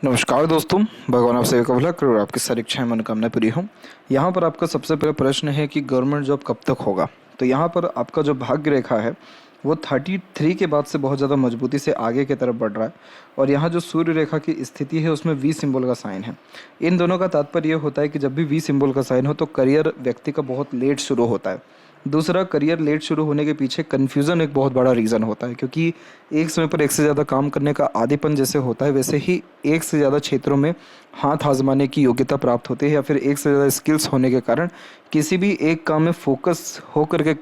नमस्कार दोस्तों, भगवान आप सभी का भला करे और आपकी सारी इच्छाएं मनोकामनाएं पूरी हों। यहाँ पर आपका सबसे पहला प्रश्न है कि गवर्नमेंट जॉब कब तक होगा। तो यहाँ पर आपका जो भाग्य रेखा है वो 33 के बाद से बहुत ज़्यादा मजबूती से आगे की तरफ बढ़ रहा है। और यहाँ जो सूर्य रेखा की स्थिति है उसमें वी सिंबल का साइन है। इन दोनों का तात्पर्य ये होता है कि जब भी वी सिंबल का साइन हो तो करियर व्यक्ति का बहुत लेट शुरू होता है। दूसरा, करियर लेट शुरू होने के पीछे कन्फ्यूज़न एक बहुत बड़ा रीज़न होता है, क्योंकि एक समय पर एक से ज़्यादा काम करने का आदीपन जैसे होता है वैसे ही एक से ज़्यादा क्षेत्रों में हाथ आजमाने की योग्यता प्राप्त होती है, या फिर एक से ज़्यादा स्किल्स होने के कारण किसी भी एक काम में फोकस हो करके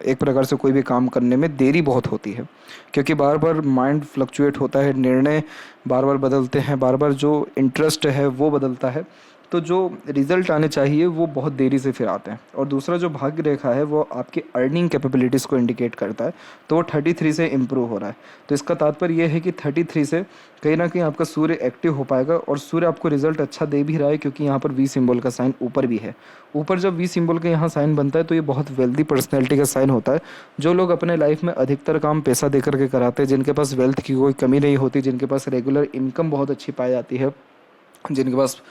एक प्रकार से कोई भी काम करने में देरी बहुत होती है, क्योंकि बार बार माइंड फ्लक्चुएट होता है, निर्णय बार बार बदलते हैं, बार बार जो इंटरेस्ट है वो बदलता है, तो जो रिजल्ट आने चाहिए वो बहुत देरी से फिर आते हैं। और दूसरा जो भाग्य रेखा है वो आपकी अर्निंग कैपेबिलिटीज़ को इंडिकेट करता है, तो वो 33 से इम्प्रूव हो रहा है। तो इसका तात्पर्य ये है कि 33 से कहीं ना कहीं आपका सूर्य एक्टिव हो पाएगा, और सूर्य आपको रिजल्ट अच्छा दे भी रहा है, क्योंकि यहाँ पर वी सिंबल का साइन ऊपर भी है। ऊपर जब वी सिंबल का यहाँ साइन बनता है तो ये बहुत वेल्दी पर्सनैलिटी का साइन होता है। जो लोग अपने लाइफ में अधिकतर काम पैसा दे करके कराते हैं, जिनके पास वेल्थ की कोई कमी नहीं होती, जिनके पास रेगुलर इनकम बहुत अच्छी पाई जाती है, जिनके पास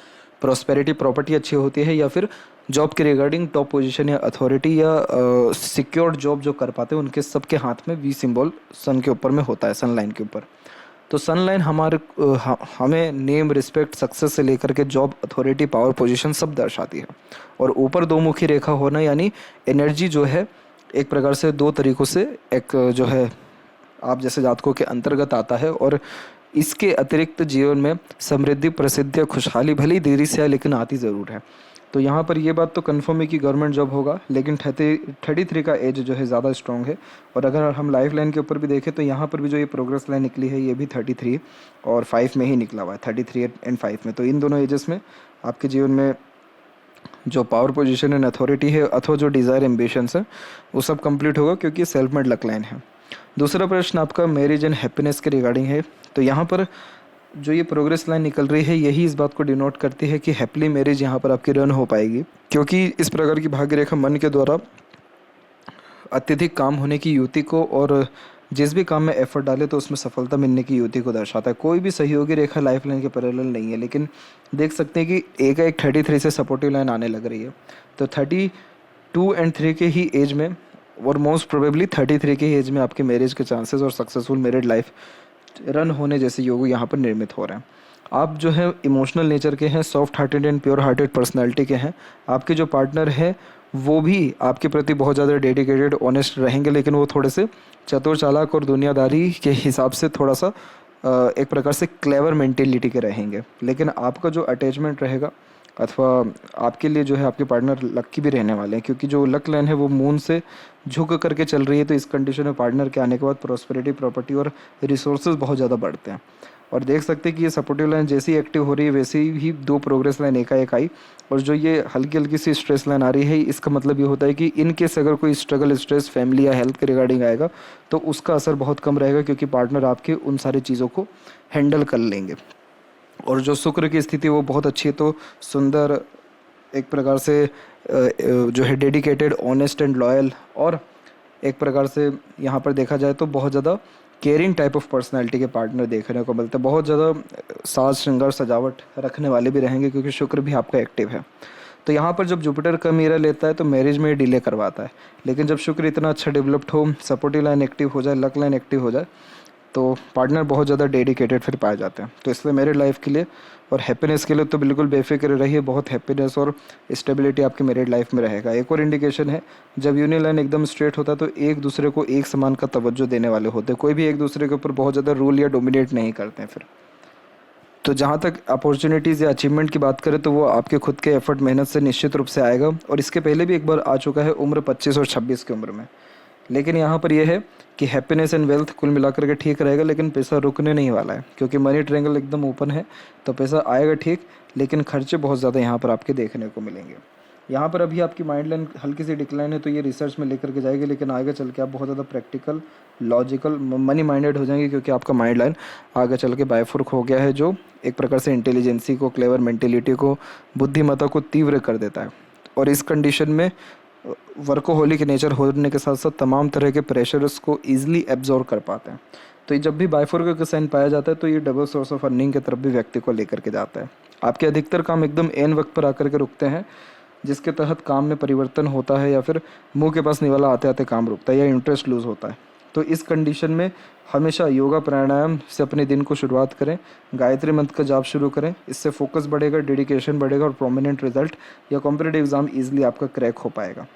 प्रॉस्पेरिटी प्रॉपर्टी अच्छी होती है, या फिर जॉब के रिगार्डिंग टॉप पोजीशन या अथॉरिटी या सिक्योर्ड जॉब जो कर पाते हैं, उनके सबके हाथ में वी सिंबल सन के ऊपर में होता है, सन लाइन के ऊपर। तो सन लाइन हमें नेम, रिस्पेक्ट, सक्सेस से लेकर के जॉब, अथॉरिटी, पावर पोजीशन सब दर्शाती है। और ऊपर दो मुखी रेखा होना यानी एनर्जी जो है एक प्रकार से दो तरीक़ों से एक जो है आप जैसे जातकों के अंतर्गत आता है, और इसके अतिरिक्त जीवन में समृद्धि, प्रसिद्धि, खुशहाली भली देरी से आए लेकिन आती ज़रूर है। तो यहाँ पर ये बात तो कन्फर्म है कि गवर्नमेंट जॉब होगा, लेकिन 33 का एज जो है ज़्यादा स्ट्रॉन्ग है। और अगर हम लाइफ लाइन के ऊपर भी देखें तो यहाँ पर भी जो ये प्रोग्रेस लाइन निकली है ये भी 33 और 5 में ही निकला हुआ है, 33 एंड 5 में। तो इन दोनों एजेस में आपके जीवन में जो पावर पोजीशन एंड अथॉरिटी है अथवा जो डिज़ायर एम्बिशंस है वो सब कंप्लीट होगा, क्योंकि सेल्फ मेड लक लाइन है। दूसरा प्रश्न आपका मैरिज एंड हैप्पीनेस के रिगार्डिंग है। तो यहाँ पर जो ये प्रोग्रेस लाइन निकल रही है यही इस बात को डिनोट करती है कि हैप्पीली मैरिज यहाँ पर आपकी रन हो पाएगी, क्योंकि इस प्रकार की भाग्य रेखा मन के द्वारा अत्यधिक काम होने की युति को, और जिस भी काम में एफर्ट डाले तो उसमें सफलता मिलने की युति को दर्शाता है। कोई भी सहयोगी रेखा लाइफ लाइन के पैरेलल नहीं है, लेकिन देख सकते हैं कि एक 33 से सपोर्टिव लाइन आने लग रही है। तो 32 एंड 3 के ही एज में, और मोस्ट प्रोबेबली 33 के एज में आपके मैरिज के चांसेस और सक्सेसफुल मैरिड लाइफ रन होने जैसे योग यहाँ पर निर्मित हो रहे हैं। आप जो है इमोशनल नेचर के हैं, soft hearted and pure hearted personality के हैं। आपके जो पार्टनर है वो भी आपके प्रति बहुत ज़्यादा डेडिकेटेड, ऑनेस्ट रहेंगे, लेकिन वो थोड़े से चतुर, चालाक और दुनियादारी के हिसाब से थोड़ा सा एक प्रकार से क्लेवर मेंटेलिटी के रहेंगे। लेकिन आपका जो अटैचमेंट रहेगा अथवा आपके लिए जो है आपके पार्टनर लकी भी रहने वाले हैं, क्योंकि जो लक लाइन है वो मून से झुक करके चल रही है। तो इस कंडीशन में पार्टनर के आने के बाद प्रॉस्पेरिटी, प्रॉपर्टी और रिसोर्सेज बहुत ज़्यादा बढ़ते हैं। और देख सकते हैं कि ये सपोर्टिव लाइन जैसी एक्टिव हो रही है वैसे ही दो प्रोग्रेस लाइन एकाएक आई, और जो ये हल्की हल्की सी स्ट्रेस लाइन आ रही है इसका मतलब ये होता है कि इन केस अगर कोई स्ट्रगल, स्ट्रेस फैमिली या हेल्थ के रिगार्डिंग आएगा तो उसका असर बहुत कम रहेगा, क्योंकि पार्टनर आपके उन सारी चीज़ों को हैंडल कर लेंगे। और जो शुक्र की स्थिति वो बहुत अच्छी है, तो सुंदर, एक प्रकार से जो है डेडिकेटेड, ऑनेस्ट एंड लॉयल, और एक प्रकार से यहाँ पर देखा जाए तो बहुत ज़्यादा केयरिंग टाइप ऑफ पर्सनालिटी के पार्टनर देखने को मिलते हैं। बहुत ज़्यादा साज श्रृंगार सजावट रखने वाले भी रहेंगे, क्योंकि शुक्र भी आपका एक्टिव है। तो यहाँ पर जब जुपिटर कम ईरा लेता है तो मैरिज में डिले करवाता है, लेकिन जब शुक्र इतना अच्छा डेवलप्ड हो, सपोर्टिव लाइन एक्टिव हो जाए, लक लाइन एक्टिव हो जाए, तो पार्टनर बहुत ज़्यादा डेडिकेटेड फिर पाए जाते हैं। तो इसलिए मेरे लाइफ के लिए और हैप्पीनेस के लिए तो बिल्कुल बेफिक्र रहिए, बहुत हैप्पीनेस और स्टेबिलिटी आपकी मेरिड लाइफ में रहेगा। एक और इंडिकेशन है, जब यूनियन लाइन एकदम स्ट्रेट होता है तो एक दूसरे को एक समान का तवज्जो देने वाले होते हैं, कोई भी एक दूसरे के ऊपर बहुत ज़्यादा रूल या डोमिनेट नहीं करते हैं फिर। तो जहाँ तक अपॉर्चुनिटीज़ या अचीवमेंट की बात करें तो वो आपके खुद के एफर्ट, मेहनत से निश्चित रूप से आएगा, और इसके पहले भी एक बार आ चुका है उम्र 25 और 26 की उम्र में। लेकिन यहाँ पर यह है कि हैप्पीनेस एंड वेल्थ कुल मिलाकर के ठीक रहेगा, लेकिन पैसा रुकने नहीं वाला है, क्योंकि मनी ट्रायंगल एकदम ओपन है। तो पैसा आएगा ठीक, लेकिन खर्चे बहुत ज़्यादा यहाँ पर आपके देखने को मिलेंगे। यहाँ पर अभी आपकी माइंड लाइन हल्की सी डिक्लाइन है, तो ये रिसर्च में लेकर के जाएगी, लेकिन आगे चल के आप बहुत ज़्यादा प्रैक्टिकल, लॉजिकल, मनी माइंडेड हो जाएंगे, क्योंकि आपका माइंड लाइन आगे चल के बायफोर्क हो गया है, जो एक प्रकार से इंटेलिजेंसी को, क्लेवर मेंटेलिटी को, बुद्धिमत्ता को तीव्र कर देता है। और इस कंडीशन में वर्कोहोलिक नेचर होने के साथ साथ तमाम तरह के प्रेशर्स को ईजिली एब्जॉर्व कर पाते हैं। तो ये जब भी बाइफोरका का साइन पाया जाता है तो ये डबल सोर्स ऑफ अर्निंग की तरफ भी व्यक्ति को लेकर के जाता है। आपके अधिकतर काम एकदम एन वक्त पर आकर के रुकते हैं, जिसके तहत काम में परिवर्तन होता है या फिर मुंह के पास निवाला आते आते काम रुकता है या इंटरेस्ट लूज़ होता है। तो इस कंडीशन में हमेशा योगा प्राणायाम से अपने दिन को शुरुआत करें, गायत्री मंत्र का जाप शुरू करें। इससे फोकस बढ़ेगा, डेडिकेशन बढ़ेगा और प्रोमिनेंट रिजल्ट या कॉम्पिटेटिव एग्जाम ईजिली आपका क्रैक हो पाएगा।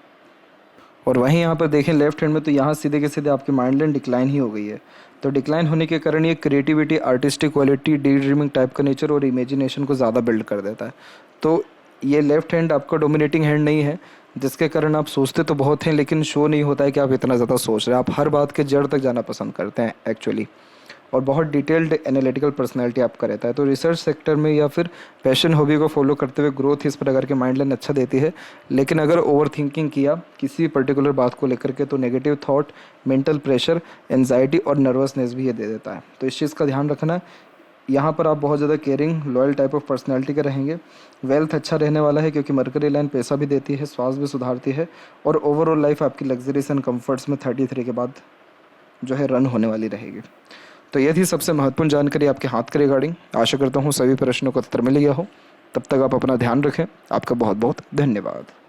और वहीं यहाँ पर देखें लेफ्ट हैंड में, तो यहाँ सीधे के सीधे आपकी माइंड लाइन डिक्लाइन ही हो गई है। तो डिक्लाइन होने के कारण ये creativity, artistic quality, day dreaming type का नेचर और इमेजिनेशन को ज़्यादा बिल्ड कर देता है। तो ये लेफ्ट हैंड आपका डोमिनेटिंग हैंड नहीं है, जिसके कारण आप सोचते तो बहुत हैं लेकिन शो नहीं होता है कि आप इतना ज़्यादा सोच रहे हैं। आप हर बात के जड़ तक जाना पसंद करते हैं एक्चुअली, और बहुत डिटेल्ड एनालिटिकल पर्सनैलिटी आपका रहता है। तो रिसर्च सेक्टर में या फिर पैशन हॉबी को फॉलो करते हुए ग्रोथ इस प्रकार के माइंड लाइन अच्छा देती है। लेकिन अगर ओवर थिंकिंग किया किसी पर्टिकुलर बात को लेकर के तो negative thought, mental pressure, anxiety और नर्वसनेस भी ये दे देता है। तो इस चीज़ का ध्यान रखना है। यहाँ पर आप बहुत ज़्यादा caring, loyal type of personality के रहेंगे। वेल्थ अच्छा रहने वाला है क्योंकि मरकरी लाइन पैसा भी देती है, स्वास्थ्य भी सुधारती है, और ओवरऑल लाइफ आपकी लग्जरीज एंड कम्फर्ट्स में 33 के बाद जो है रन होने वाली रहेगी। तो ये थी सबसे महत्वपूर्ण जानकारी आपके हाथ के रिगार्डिंग। आशा करता हूँ सभी प्रश्नों का उत्तर मिल गया हो। तब तक आप अपना ध्यान रखें। आपका बहुत बहुत धन्यवाद।